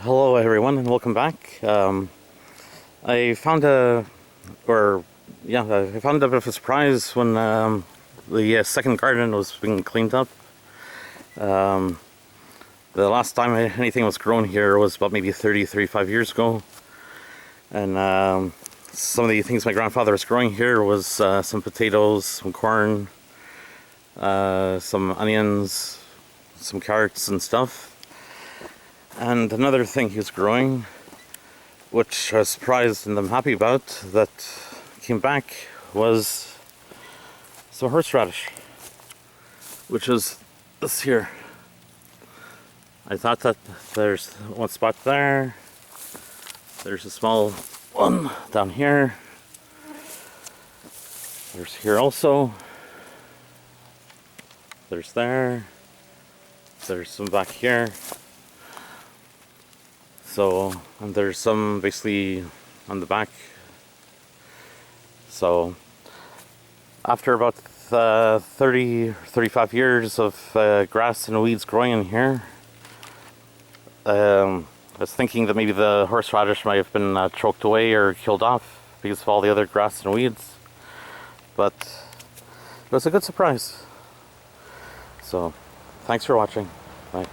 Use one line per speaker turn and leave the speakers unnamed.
Hello everyone and welcome back. I found I found a bit of a surprise when the second garden was being cleaned up. Um, the last time anything was grown here was about maybe 35 years ago. And some of the things my grandfather was growing here was some potatoes, some corn, some onions, some carrots and stuff. And another thing he was growing, which I was surprised and I'm happy about, that came back, was some horseradish, which is this here. I thought that there's one spot there, there's a small one down here, there's here also, there's there's some back here. So, and there's some basically on the back. So, after about 35 years of grass and weeds growing in here, I was thinking that maybe the horseradish might have been choked away or killed off because of all the other grass and weeds. But it was a good surprise. So, thanks for watching. Bye.